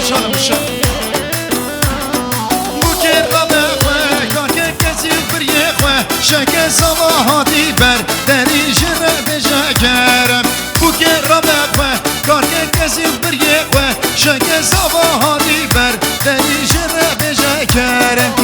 شان مشا بوكر ربخوا كاك كسي بريخوا شك صباحاتي بر دري جرا بجاكرم بوكر ربخوا كاك كسي بريخوا شك صباحاتي بر دري جرا بجاكرم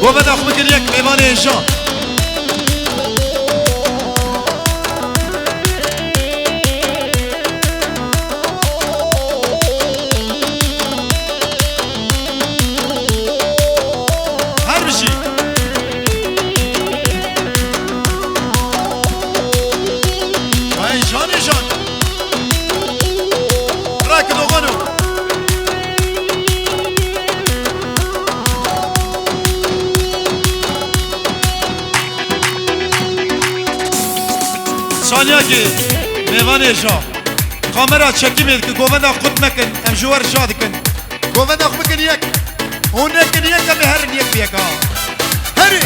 وبدأ أخبك اليك ميماني إنشاء هربشي هاي جان جان راكد وغنو ثانیه که میوان جا کامرا چکی مید که گوه دا خود مکن ام جوار شاد کن گوه دا خود مکن یک اون نکن یک کمی هرن یک بیکا هری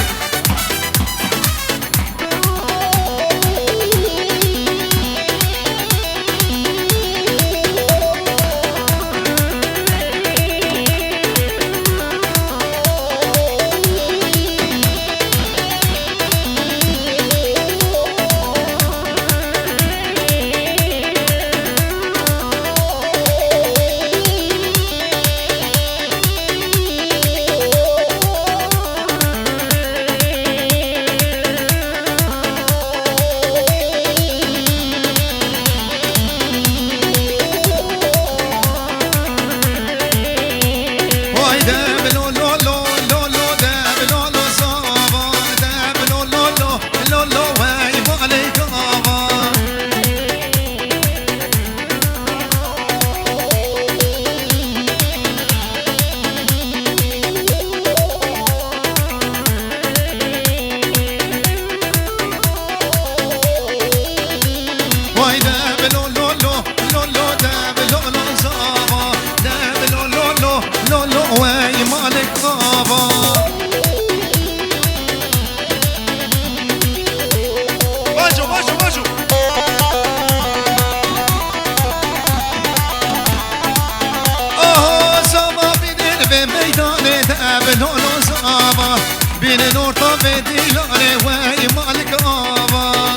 بين نور طبيدي لاري وي مالك آبا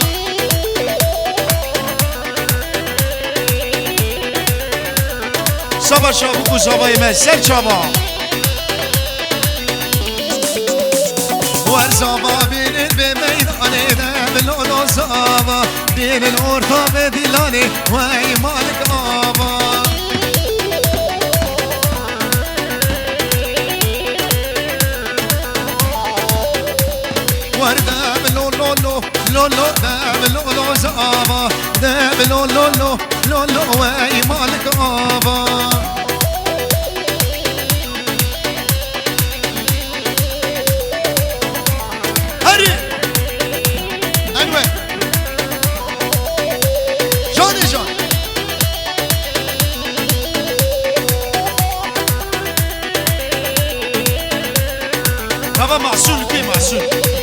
صبر شابوكو صباي مسل شابا ورزابا بين بميداني دم لولو صابا بين نور طبيدي لاري وي مالك آبا دام لو لو لو لو لو دام لو لو زابا دام لو لو لو لو لو واي مالك آبا هري أنوي جاني جان هذا معسول كي معسول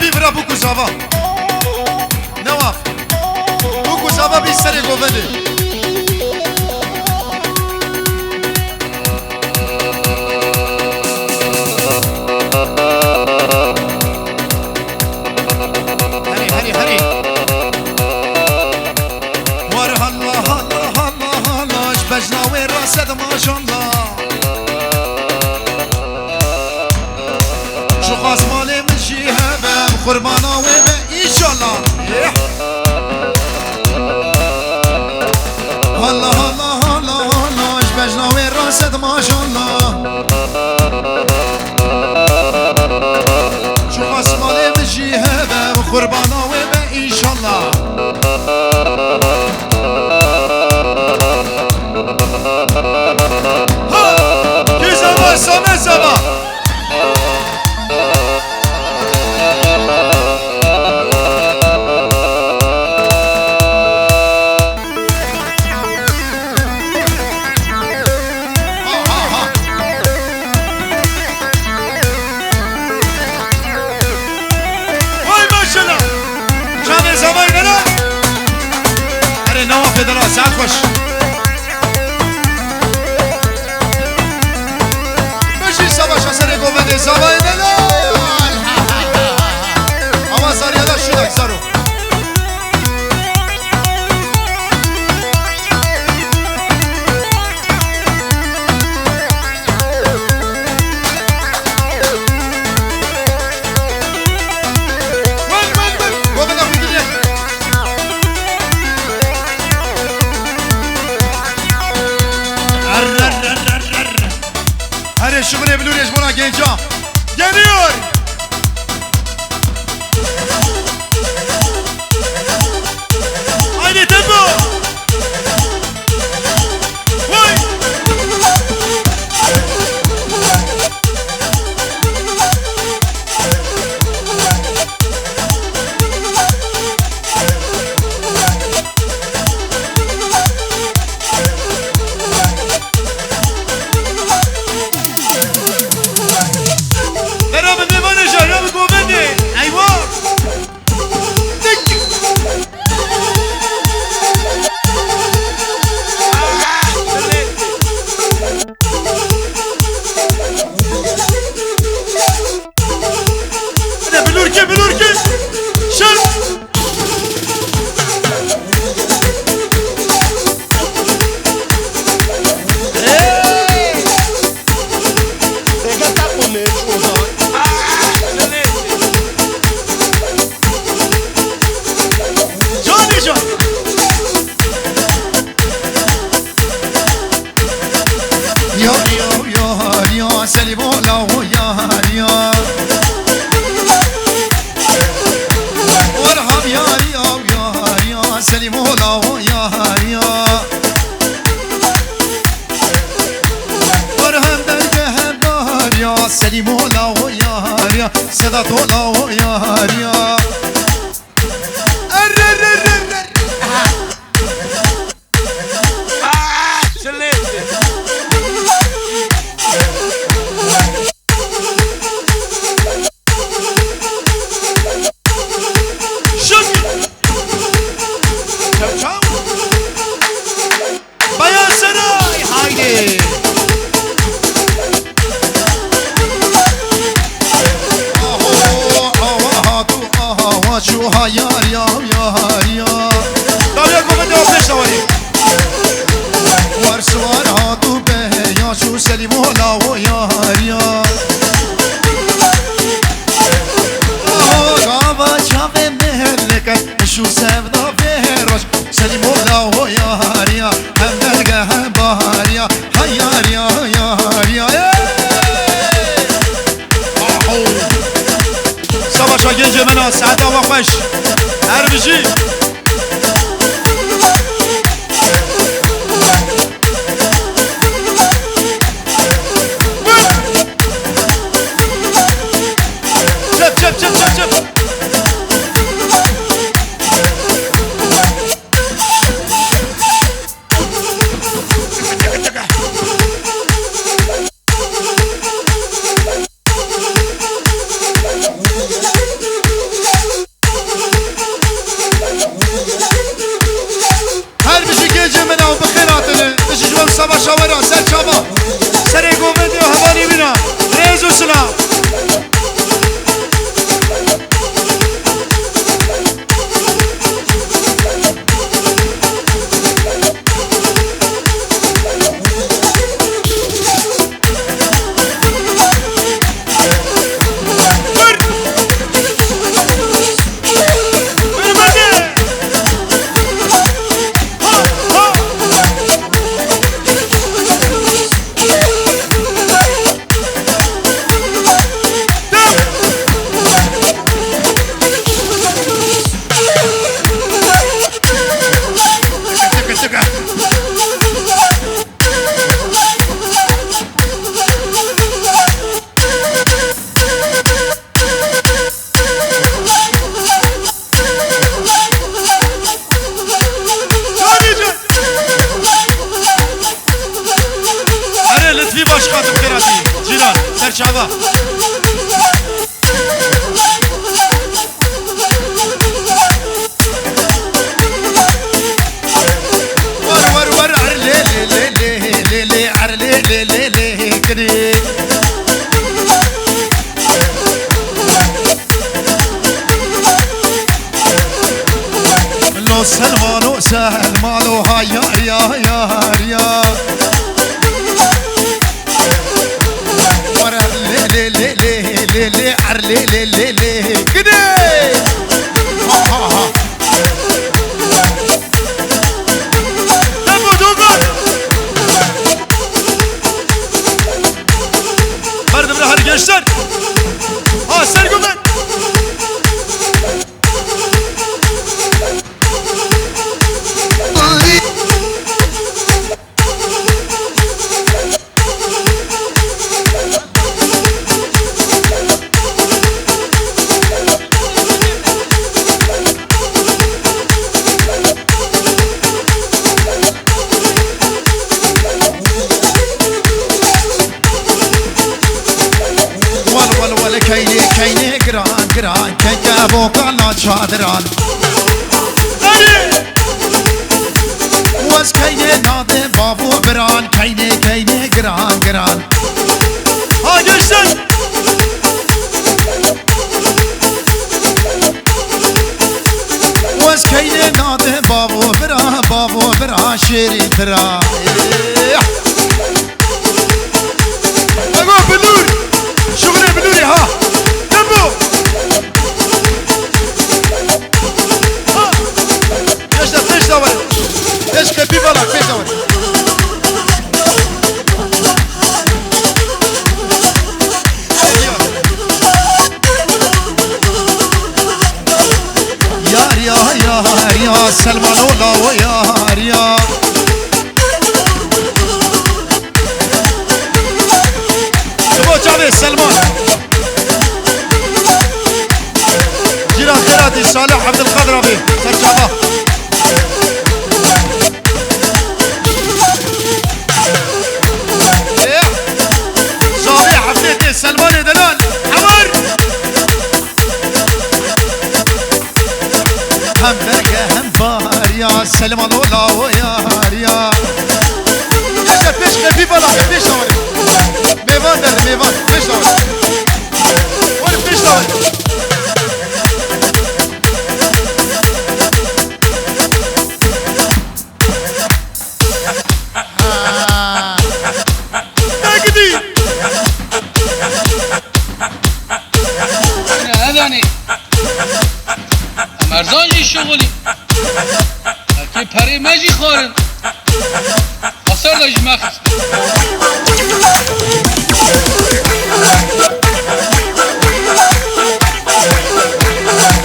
بی برا بو کوزاوا نواف بو کوزاوا بی سر گوونده هری هری وار الله الله الله الله بجناوي راسد ما شاء الله شو خاص مالي من جهه قربانا وما ان شاء الله الله الله الله الله بجناوي راسد ما شاء الله شو خاص مالي من جهه قربانا وما ان شاء الله ها سامه سامه ساعت خوش بشی سباش اصلا گوونده زبای دلال اما زاریادا شدک زارو شغل بلوريش بونا genca geliyor. Haydi tempo. Vay. سلمانو سلمانو ها يا يا ورا لي عر لي كده ها تبو دوغر برد من هر gençler ها sergümen كيني قران كيكا بوكالا شادران واس كيني نادي بابو بران كيني قران ها جشن واس كيني نادي بابو بران شيري بران اقول بلور شغلي بلوري ها تبو ها ايش دور ايش كبي بالك بيش دور يا سلمان الله يا سلمان جيران خيراتي صالح عبد القادر ابي سرشابه صالح عبدتي سلمان دلال عمر هم برقه هم بار يا سلمان الله يا ايش بيش خفيف ولا بيش دوري ميوان ده ميوان بيش دوري وين بيش دوري هذاني مرزانجي شغلي هكي پری مجي خورن اثر داجي مخص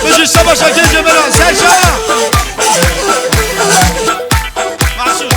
بجي سبا شاكين جميلان سيشانا معسول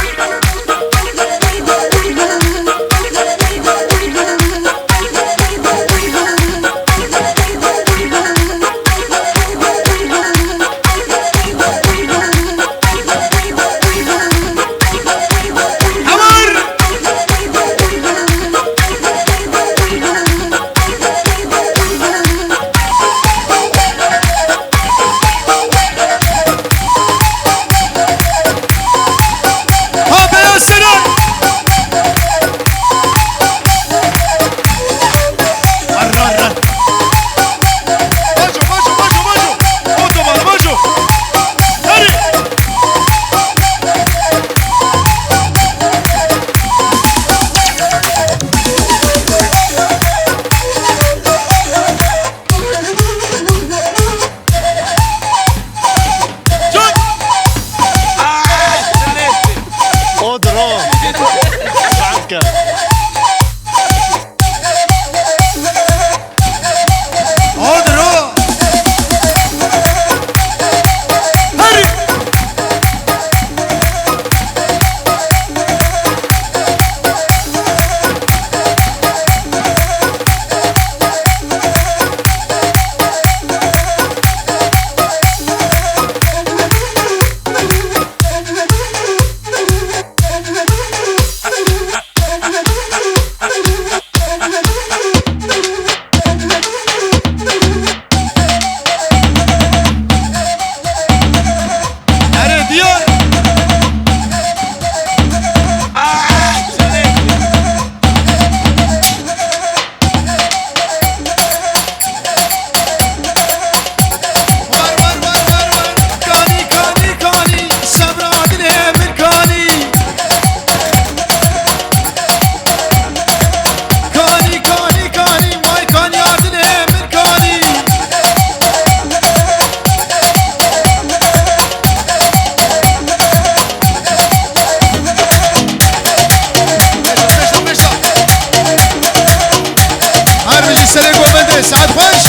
اره ساعت خوش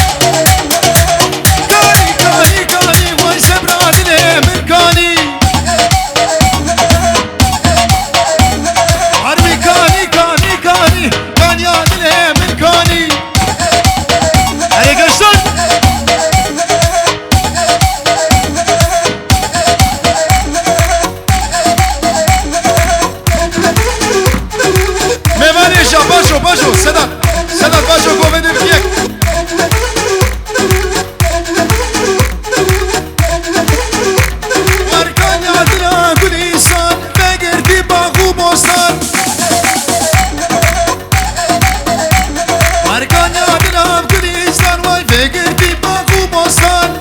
کانی کانی کانی وای سبرادله من کانی عربی کانی کانی کانی کانی عادله من کانی اره گشتن میوانیشا باشو باشو صدات صدات باشو گوهده بیک ورکان یادنا گلیسان بگردی باغو بوستان ورکان یادنا گلیسان وای بگردی باغو بوستان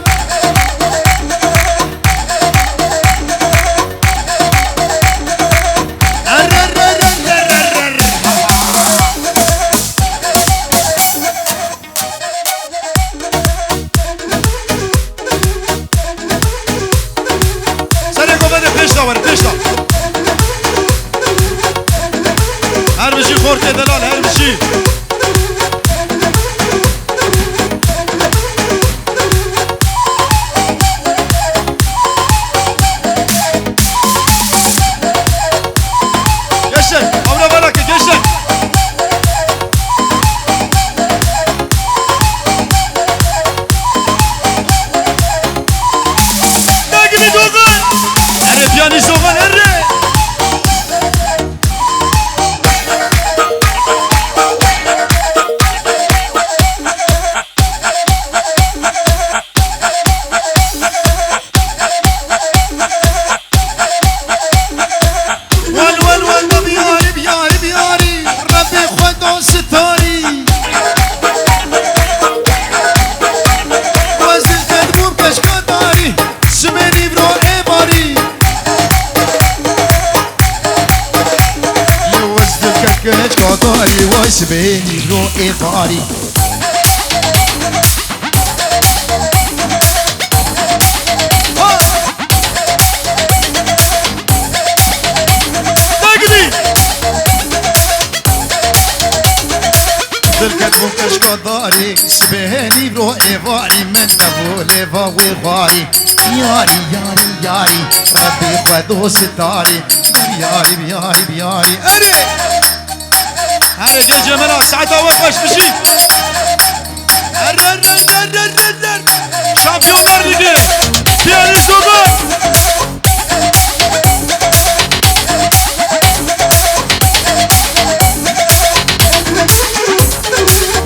هر بشی خورت دلال هر بشی گشتن امرا بالا که گشتن نگیری دوغن اره پیانی دوغن اره قداری وایس بینی رو ایقاری نگری دل کدوم کش قداری سبینی رو ایقاری من نبوله و ویغاری یاری یاری یاری ربی خودو ستاری بیاری بیاری بیاری اره هاي جي جمالا ساعتها وقفش بشي شامبيونlar ligi piyanist oldu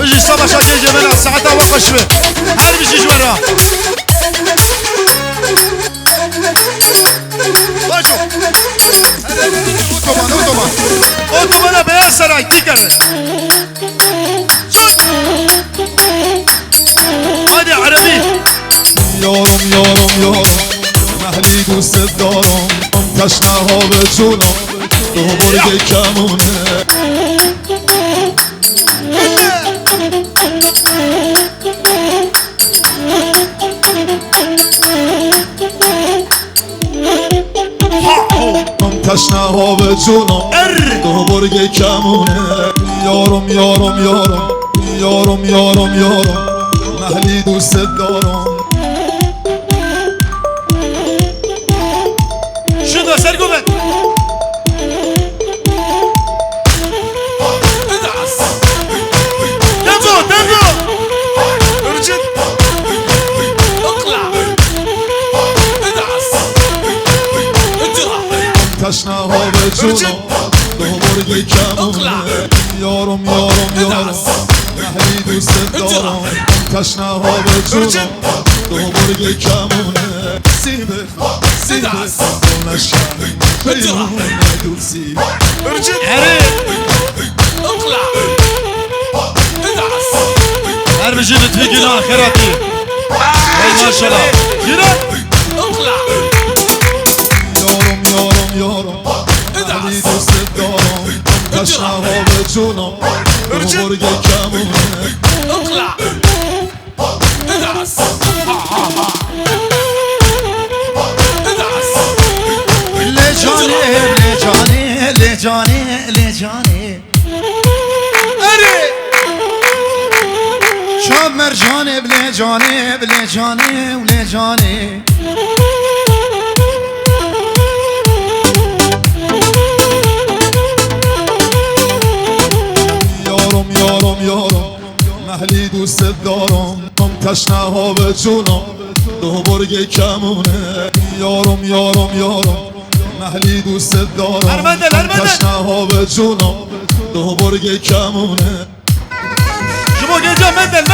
بشي صباح جي جمالا ساعتها وقفش شوي هاي بشي جوارا باشو اوتوبان اوتوبانا بيان سراي تيكر هادي عربي یارم یارم یارم محلی دوست دارم تشنه ها به جونم دو برگ کمونه تشنه ها به جونم دو برگ کمونه یارم یارم یارم یارم یارم یارم محلی دوست دارم شنو سرقوا بك تنزو تنزو ارجد اقلع ادعس تشنه ها به جونم دو برگ کمونه یارم یارم یارم محلی دوست دارم تشنه ها به جونم دو برگ کمونه سیبه سیبه نشم پیمونه دوستی ارجد عريق اقلع ادعس هر بجي بتفيقنا خيراتي ما شاء الله جيران اقلع یارم یارم یارم محلی دوست دارم تشنه ها به جونم دو برگ کمونه اقلع ادعس لجاني لجاني اري شاب مرجاني بلي جاني بلي جاني ولي جاني یارم یارم یارم محلی دوست دارم تشنه به جونم دو برگ کمونه یارم یارم یارم محلی دوست دارم تشنه به جونم دو برگ کمونه شما گنجا مندل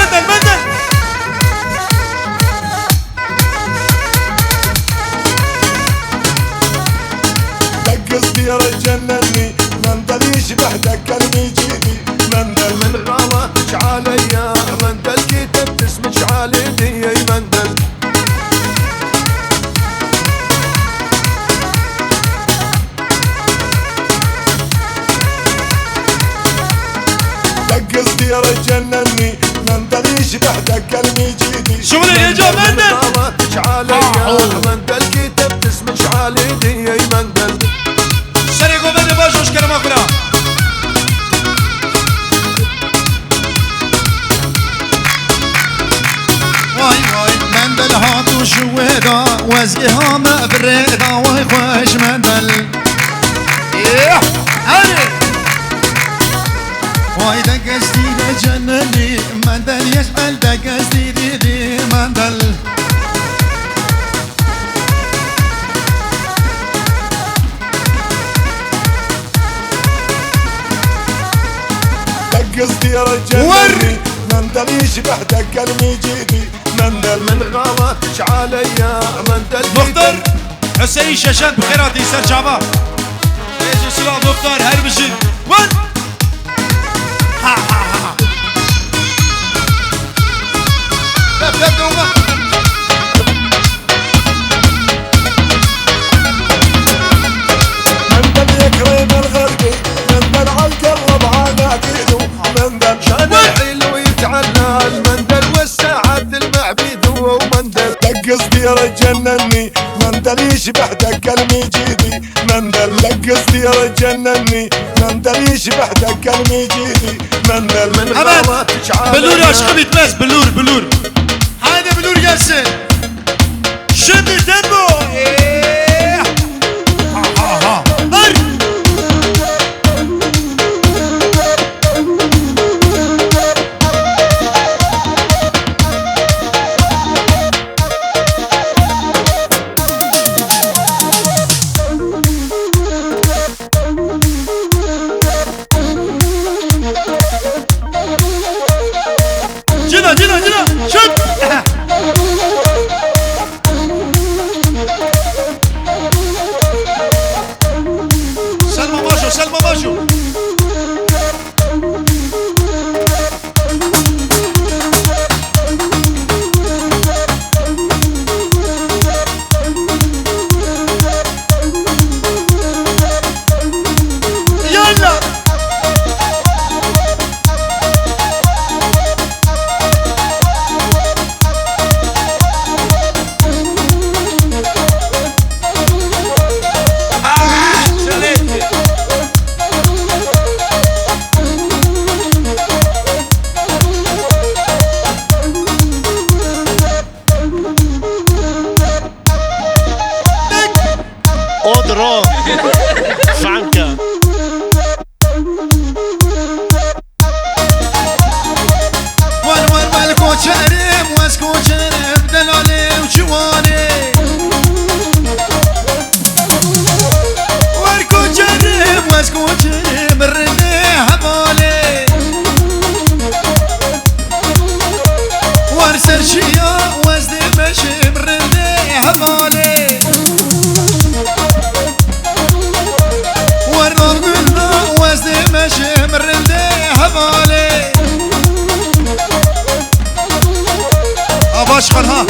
دقص ديار جنني مندل يشبه دكرني جيدي مندل من غلطك عليا مندل كتبت اسمك عليدي يا مندل دقص ديار جنني مندل يشبه دكرني جيدي شغلي يا جو مندل غلطك عليا مندل كتبت اسمك عليدي يا مندل شري قومني باشوش كلام أخرى واي واي مندل هاتو شويدا وزقها ما بريدا واي خوش مندل ايه هاري واي دقستي لجنني مندل يشمل دقستي دي مندل دقص ديار جنني مندل يشبه دكرني جيدي مندل من غلطك عليا مندل مختار حسين شاشات بخيراتي سر شعبان ايش سلام مختار هربشي وين ها ها ها دب دوما مندل يكرم الغربي مندل عالقرب عناقيده مندل شان الحلو يتعنى المندل والسعد المعبيد ومندل دقص ديار جنني مندل يشبه دكرني جيدي مندل دقص ديار جنني مندل يشبه دكرني جيدي مندل من غلطك عليا بلور يا شخبي تماس بلور هذا بلور جالسين شبي تنبو ايه ها ها ها جنا شد سلمى ماشو يلا Odro Franca وين كوتشرم واسكوتشرم دلالي وجواني واركوتشرم واسكوتشرم الرمي هبالي وارسل شيا وازدي مشي الرمي هبالي ورنار قلنا وازدي مشي الرمي هبالي أباشخن ها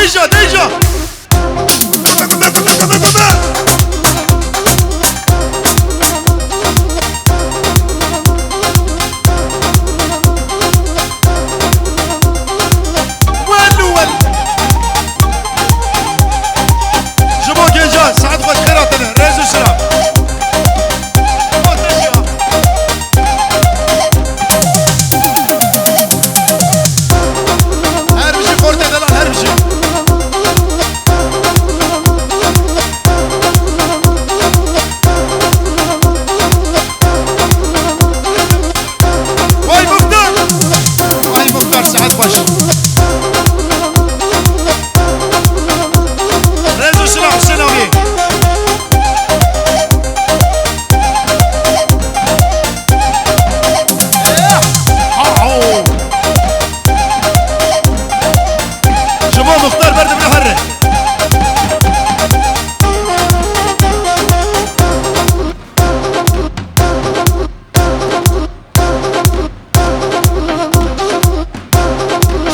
ديجا ديجا سعد خوش خيراتنا رئيس الشراب هربشي خورتي دلال هربشي واي مختار واي مختار سعد خوش رئيس الشراب السنوي مختار برد بالحرة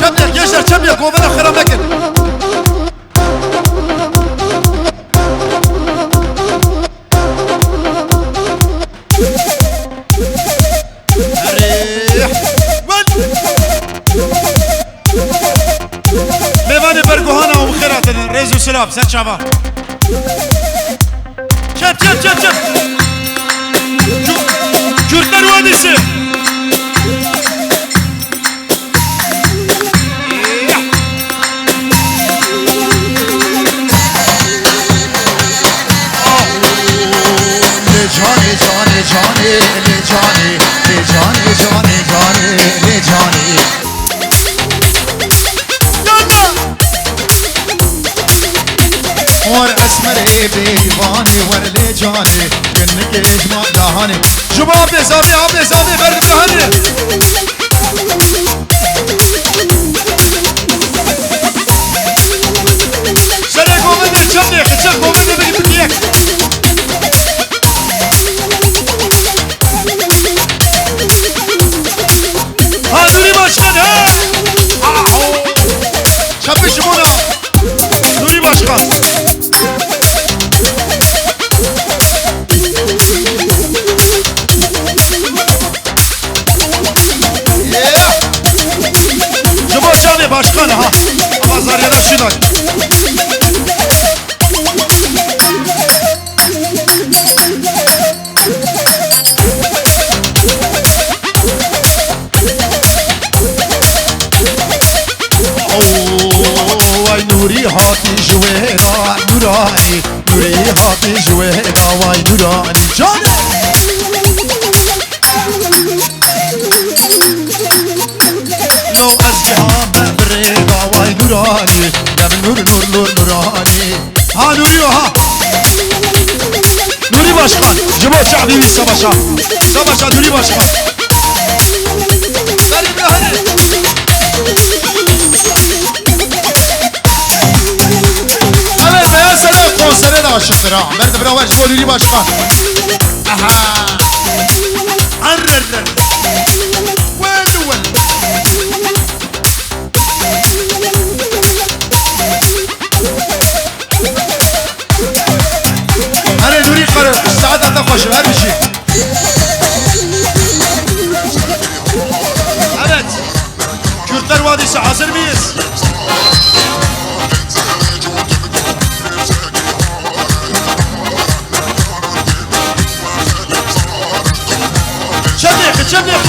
شبلك يشر شبلك ومنا خرم لكن ميواني برقوهانا ومخيراتنا ريز وسلاب سد شعبان شب شب شب شب كورتر واديسي جاني جاني جاني جاني جاني جاني جاني جاني ور اسمري بيواني ور لي جاني كنك اجمع دهاني شباب نسامي عم نسامي برد بالحرة شرق ومدر شنك شرق ومدر بيك نوري باشقان ها شب شمونا نوري باشقان جبا شاني باشقان ها بازار يدا شناي واي نوري هاتي جويرا نوراني نوري هاتي جويرا واي نوراني جاني لو أزجها بريدا واي نوراني دم نور نور نور نوراني ها نوري ها نوري باشقان جبا شعبي سباشا سباشا نوري باشقان برد بالحرة کنسره داشت برا مرد برا ورش بولوری باشقان اها عرر وين انا نوري قرر الساعات هتخوش هر بشي evet Kürtler Vadisi hazır mıyız? شبلك